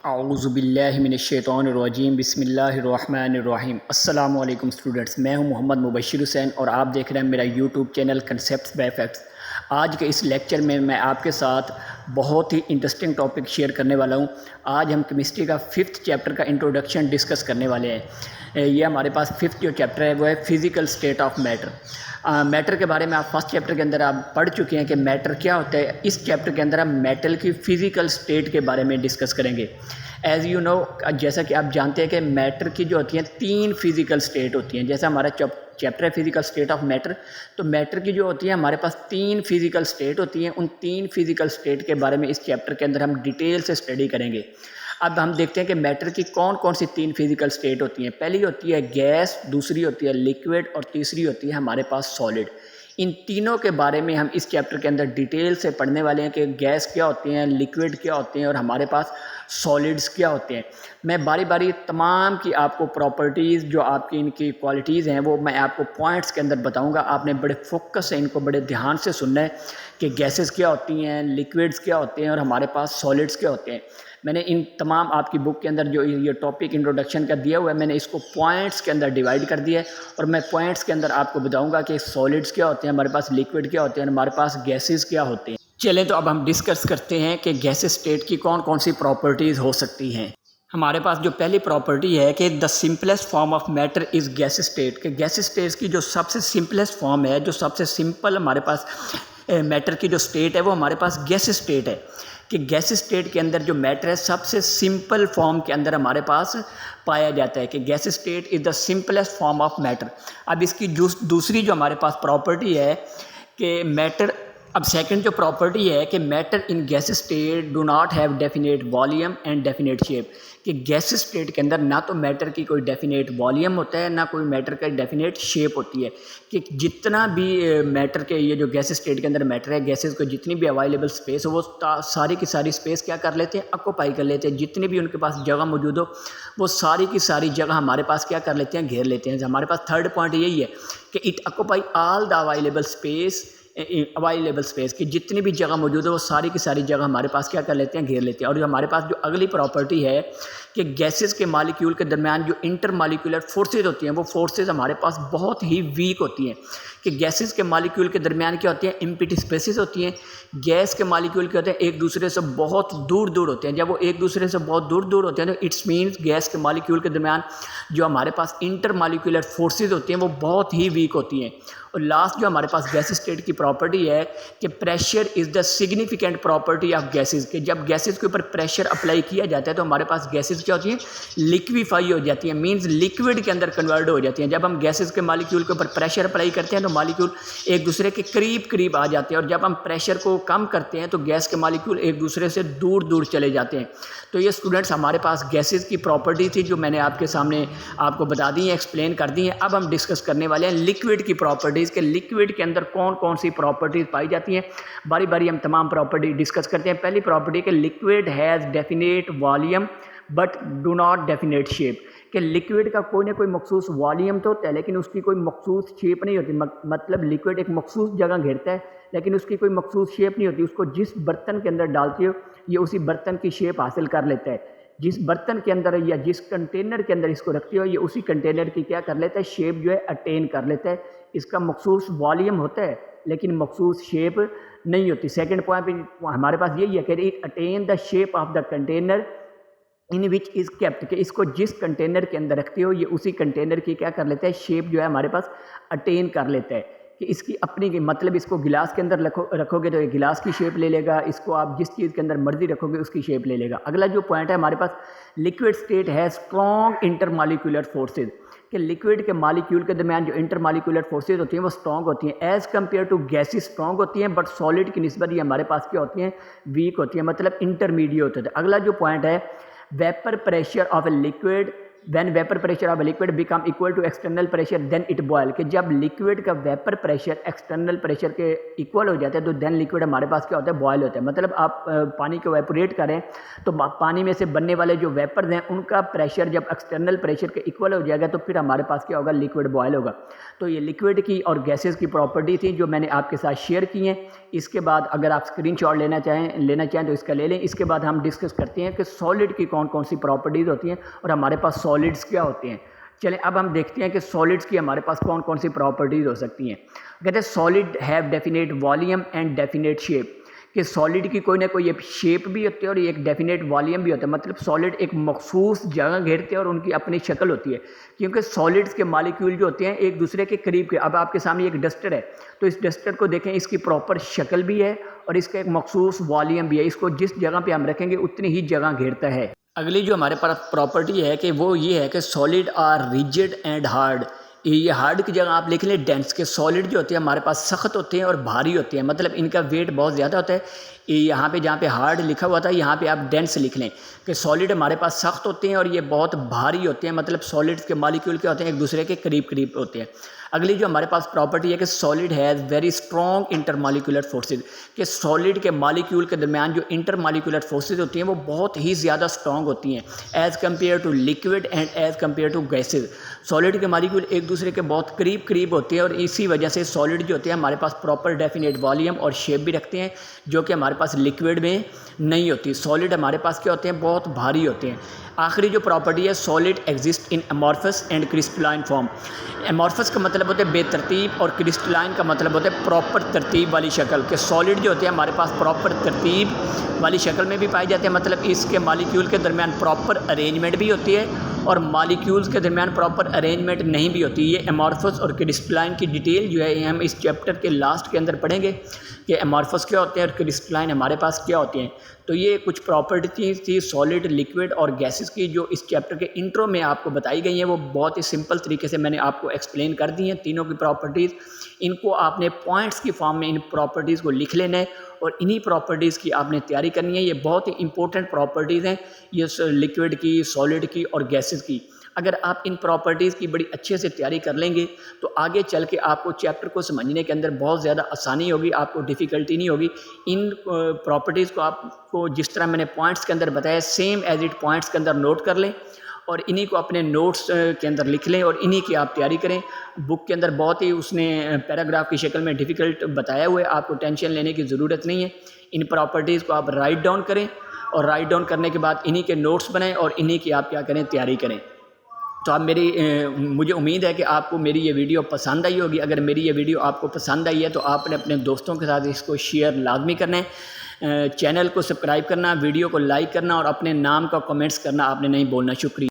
औज़ुबिल्लाहिमिनश्शैतानिर्रजीम बिस्मिल्लाहिर्रहमानिर्रहीम। अस्सलामु अलैकुम स्टूडेंट्स, मैं हूं मोहम्मद मुबशिर हुसैन और आप देख रहे हैं मेरा YouTube channel concepts by facts. आज के इस लेक्चर में मैं आपके साथ बहुत ही इंटरेस्टिंग टॉपिक शेयर करने वाला हूं। आज हम केमिस्ट्री का 5th चैप्टर का इंट्रोडक्शन डिस्कस करने वाले हैं। ये हमारे पास 5th जो चैप्टर है वो है physical state of matter. Matter के बारे में आप फर्स्ट चैप्टर के अंदर आप पढ़ चुके हैं कि मैटर क्या होता है। इस चैप्टर के अंदर हम मेटल की फ़िज़िकल स्टेट के बारे में डिस्कस करेंगे। एज़ यू नो, जैसा कि आप जानते हैं कि मैटर की जो होती हैं 3 फिज़िकल स्टेट होती हैं। जैसा हमारा चैप्टर है फिज़िकल स्टेट ऑफ मैटर, तो मैटर की जो होती है हमारे पास 3 फिज़िकल स्टेट होती हैं। उन 3 फिज़िकल स्टेट के बारे में इस चैप्टर के अंदर हम डिटेल से स्टडी करेंगे। अब हम देखते हैं कि मैटर की कौन कौन सी 3 फिज़िकल स्टेट होती हैं। पहली होती है गैस, दूसरी होती है लिक्विड और तीसरी होती है हमारे पास सॉलिड। इन तीनों के बारे में हम इस चैप्टर के अंदर डिटेल से पढ़ने वाले हैं कि गैस क्या होती हैं, लिक्विड क्या होते हैं और हमारे पास सॉलिड्स क्या होते हैं। मैं बारी बारी तमाम की आपको प्रॉपर्टीज़, जो आपकी इनकी क्वालिटीज़ हैं, वो मैं आपको पॉइंट्स के अंदर बताऊंगा। आपने बड़े फोकस से इनको बड़े ध्यान से सुनना है कि गैसेस क्या होती हैं, लिक्विड्स क्या होते हैं और हमारे पास सॉलिड्स क्या होते हैं। मैंने इन तमाम आपकी बुक के अंदर जो ये टॉपिक इंट्रोडक्शन का दिया हुआ है, मैंने इसको पॉइंट्स के अंदर डिवाइड कर दिया है और मैं पॉइंट्स के अंदर आपको बताऊंगा कि सॉलिड्स क्या होते हैं, हमारे पास लिक्विड क्या होते हैं, हमारे पास गैसेस क्या होते हैं। चलें तो अब हम डिस्कस करते हैं कि गैसेस स्टेट की कौन कौन सी प्रॉपर्टीज़ हो सकती हैं। हमारे पास जो पहली प्रॉपर्टी है कि the simplest form of matter is gas state. कि गैस स्टेट की जो सबसे सिंपलेस्ट फॉर्म है, जो सबसे सिंपल हमारे पास मैटर की जो स्टेट है, वो हमारे पास गैस स्टेट है। कि गैस स्टेट के अंदर जो मैटर है सबसे सिंपल फॉर्म के अंदर हमारे पास पाया जाता है। कि gas state is the simplest form of matter. अब इसकी दूसरी जो हमारे पास प्रॉपर्टी है कि मैटर, अब सेकंड जो प्रॉपर्टी है कि matter in gas state do not have definite volume and definite shape. कि गैस स्टेट के अंदर ना तो मैटर की कोई डेफिनेट वॉल्यूम होता है, ना कोई मैटर का डेफिनेट शेप होती है। कि जितना भी मैटर के ये जो गैस स्टेट के अंदर मैटर है, गैसेस को जितनी भी अवेलेबल स्पेस हो वो सारी की सारी स्पेस क्या कर लेते हैं, ऑक्यूपाई कर लेते हैं। जितनी भी उनके पास जगह मौजूद हो वो सारी की सारी जगह हमारे पास क्या कर लेते हैं, घेर लेते हैं। हमारे पास थर्ड पॉइंट यही है कि it occupy all the available space. की जितनी भी जगह मौजूद है वो सारी की सारी जगह हमारे पास क्या कर लेते हैं, घेर लेते हैं। और जो हमारे पास जो अगली प्रॉपर्टी है कि गैसेस के मालिक्यूल के दरमियान जो इंटरमालिक्यूलर फोर्सेज होती हैं, वो फोर्सेज हमारे पास बहुत ही वीक होती हैं। कि गैसेस के मालिक्यूल के दरमियान क्या होती हैं, एम्प्टी स्पेसेस होती हैं। गैस के मालिक्यूल क्या होते हैं, एक दूसरे से बहुत दूर दूर होते हैं। जब वो एक दूसरे से बहुत दूर दूर होते हैं तो इट्स मीन्स गैस के मालिक्यूल के दरमियान जो हमारे पास इंटरमालिक्यूलर फोर्सेज होती हैं वो बहुत ही वीक होती हैं। और लास्ट जो हमारे पास गैस स्टेट की प्रॉपर्टी है कि pressure is the significant property of gases. के जब गैसेस के ऊपर प्रेशर अप्लाई किया जाता है तो हमारे पास गैसेस क्या होती हैं, लिक्विफाई हो जाती हैं, मींस लिक्विड के अंदर कन्वर्ट हो जाती हैं। जब हम गैसेस के मालिक्यूल के ऊपर प्रेशर अप्लाई करते हैं तो मालिक्यूल एक दूसरे के करीब करीब आ जाते हैं, और जब हम प्रेशर को कम करते हैं तो गैस के मालिक्यूल एक दूसरे से दूर दूर चले जाते हैं। तो ये स्टूडेंट्स हमारे पास गैसेस की प्रॉपर्टी थी जो मैंने आपके सामने आपको बता दी है, एक्सप्लेन कर दी है। अब हम डिस्कस करने वाले हैं लिक्विड की प्रॉपर्टीज़ के लिक्विड के अंदर कौन कौन सी प्रॉपर्टीज़ पाई जाती हैं। बारी बारी हम तमाम प्रॉपर्टी डिस्कस करते हैं। पहली प्रॉपर्टी कि liquid has definite volume but do not definite shape. कि लिक्विड का कोई ना कोई मखसूस वॉल्यूम तो होता है लेकिन उसकी कोई मखसूस शेप नहीं होती। मतलब लिक्विड एक मखसूस जगह घेरता है लेकिन उसकी कोई मखसूस शेप नहीं होती। उसको जिस बर्तन के अंदर डालती हो ये उसी बर्तन की शेप हासिल कर लेता है। जिस बर्तन के अंदर या जिस कंटेनर के अंदर इसको रखती हो ये उसी कंटेनर की क्या कर लेता है, शेप जो है अटेन कर लेता है। इसका मखसूस वॉल्यूम होता है लेकिन मखसूस शेप नहीं होती। सेकंड पॉइंट हमारे पास यही है कि it attain the shape of the container in which is kept. कि इसको जिस कंटेनर के अंदर रखते हो ये उसी कंटेनर की क्या कर लेता है, शेप जो है हमारे पास अटेन कर लेता है। कि इसकी अपनी मतलब इसको गिलास के अंदर रखोगे तो ये गिलास की शेप ले लेगा, इसको आप जिस चीज़ के अंदर मर्जी रखोगे उसकी शेप ले लेगा। अगला जो पॉइंट है हमारे पास, लिक्विड स्टेट है स्ट्रॉन्ग इंटरमालिक्यूलर फोर्सेज। कि लिक्विड के मालिक्यूल के दरमियान जो इंटरमालिक्यूलर फोर्सेज होती हैं वो स्ट्रॉन्ग होती हैं as compare to gases strong होती हैं, बट सॉलिड की निस्बत ये हमारे पास क्या होती हैं, वीक होती हैं, मतलब इंटरमीडिएट होते हैं। अगला जो पॉइंट है, vapour pressure of a liquid when vapour pressure of liquid become equal to external pressure then it boil, कि जब लिक्विड का वेपर प्रेशर एक्सटर्नल प्रेशर के इक्वल हो जाता है तो देन लिक्विड हमारे पास क्या होता है, बॉयल होता है। मतलब आप पानी को वेपोरेट करें तो पानी में से बनने वाले जो वेपर्स हैं उनका प्रेशर जब एक्सटर्नल प्रेशर के इक्वल हो जाएगा तो फिर हमारे पास क्या होगा, लिक्विड बॉयल होगा। तो ये लिक्विड की और गैसेस की प्रॉपर्टी थी जो मैंने आपके साथ शेयर की हैं। इसके बाद अगर आप स्क्रीनशॉट लेना चाहें तो इसका ले लें। इसके बाद हम डिस्कस करते हैं कि सॉलिड की कौन कौन सी प्रॉपर्टीज़ होती हैं और हमारे पास सॉलिड्स क्या होते हैं। चलें अब हम देखते हैं कि सॉलिड्स की हमारे पास कौन कौन सी प्रॉपर्टीज़ हो सकती हैं। कहते हैं solid have definite volume and definite shape, कि सॉलिड की कोई ना कोई एक शेप भी होती है और एक डेफिनेट वॉल्यूम भी होता है। मतलब सॉलिड एक मखसूस जगह घेरते हैं और उनकी अपनी शक्ल होती है, क्योंकि सॉलिड्स के मालिक्यूल जो होते हैं एक दूसरे के करीब के। अब आपके सामने एक डस्टर है तो इस डस्टर को देखें, इसकी प्रॉपर शक्ल भी है और इसका एक मखसूस वॉल्यूम भी है। इसको जिस जगह पे हम रखेंगे उतनी ही जगह घेरता है। अगली जो हमारे पास प्रॉपर्टी है कि वो ये है कि solid are rigid and hard. ये हार्ड की जगह आप लिख लें डेंस, के सॉलिड जो होते हैं हमारे पास सख्त होते हैं और भारी होते हैं, मतलब इनका वेट बहुत ज़्यादा होता है। यहाँ पे जहाँ पे हार्ड लिखा हुआ था यहाँ पे आप डेंस लिख लें कि सॉलिड हमारे पास सख्त होते हैं और ये बहुत भारी होते हैं। मतलब सॉलिड्स के मॉलिक्यूल क्या होते हैं, एक दूसरे के करीब करीब होते हैं। अगली जो हमारे पास प्रॉपर्टी है कि solid has very strong intermolecular forces, कि सॉलिड के मॉलिक्यूल के दरमियान जो इंटरमॉलिक्यूलर फोर्सेज होती हैं वो बहुत ही ज़्यादा स्ट्रॉन्ग होती हैं as compare to liquid and as compare to gases. Solid के मॉलिक्यूल एक दूसरे के बहुत करीब करीब होते हैं और इसी वजह से सॉलिड जो होते हैं हमारे पास प्रॉपर डेफिनेट वॉल्यूम और शेप भी रखते हैं, जो कि हमारे पास लिक्विड में नहीं होती। सॉलिड हमारे पास क्या होते हैं, बहुत भारी होते हैं। आखिरी जो प्रॉपर्टी है, solid exist in amorphous and crystalline form. Amorphous का मतलब होता है बेतरतीब और क्रिस्टलाइन का मतलब होता है प्रॉपर तरतीब वाली शक्ल, के सॉलिड जो होते हैं हमारे पास प्रॉपर तरतीब वाली शक्ल में भी पाए जाते हैं। मतलब इसके मॉलिक्यूल के दरमियान प्रॉपर अरेंजमेंट भी होती है और मॉलिक्यूल्स के दरमियान प्रॉपर अरेंजमेंट नहीं भी होती। ये अमॉर्फस और क्रिस्टलाइन की डिटेल जो है हम इस चैप्टर के लास्ट के अंदर पढ़ेंगे कि अमॉर्फस क्या होते हैं और क्रिस्टलाइन हमारे पास क्या होते हैं। तो ये कुछ प्रॉपर्टीज थी सॉलिड, लिक्विड और गैसेस की जो इस चैप्टर के इंट्रो में आपको बताई गई हैं। वो बहुत ही सिंपल तरीके से मैंने आपको एक्सप्लेन कर दी हैं तीनों की प्रॉपर्टीज़। इनको आपने पॉइंट्स की फॉर्म में इन प्रॉपर्टीज़ को लिख लेना है और इन्हीं प्रॉपर्टीज़ की आपने तैयारी करनी है। ये बहुत ही इंपॉर्टेंट प्रॉपर्टीज़ हैं ये लिक्विड की, सॉलिड की और गैसेस की। अगर आप इन प्रॉपर्टीज़ की बड़ी अच्छे से तैयारी कर लेंगे तो आगे चल के आपको चैप्टर को समझने के अंदर बहुत ज़्यादा आसानी होगी, आपको डिफ़िकल्टी नहीं होगी। इन प्रॉपर्टीज़ को आपको जिस तरह मैंने पॉइंट्स के अंदर बताया सेम एज इट पॉइंट्स के अंदर नोट कर लें और इन्हीं को अपने नोट्स के अंदर लिख लें और इन्हीं की आप तैयारी करें। बुक के अंदर बहुत ही उसने पैराग्राफ की शक्ल में डिफ़िकल्ट बताया हुआ है, आपको टेंशन लेने की ज़रूरत नहीं है। इन प्रॉपर्टीज़ को आप राइट डाउन करें और राइट डाउन करने के बाद इन्हीं के नोट्स बनाएं और इन्हीं की आप क्या करें, तैयारी करें। तो आप मुझे उम्मीद है कि आपको मेरी ये वीडियो पसंद आई होगी। अगर मेरी ये वीडियो आपको पसंद आई है तो आपने अपने दोस्तों के साथ इसको शेयर लाजमी करना है। चैनल को सब्सक्राइब करना, वीडियो को लाइक करना और अपने नाम का कमेंट्स करना आपने नहीं बोलना। शुक्रिया।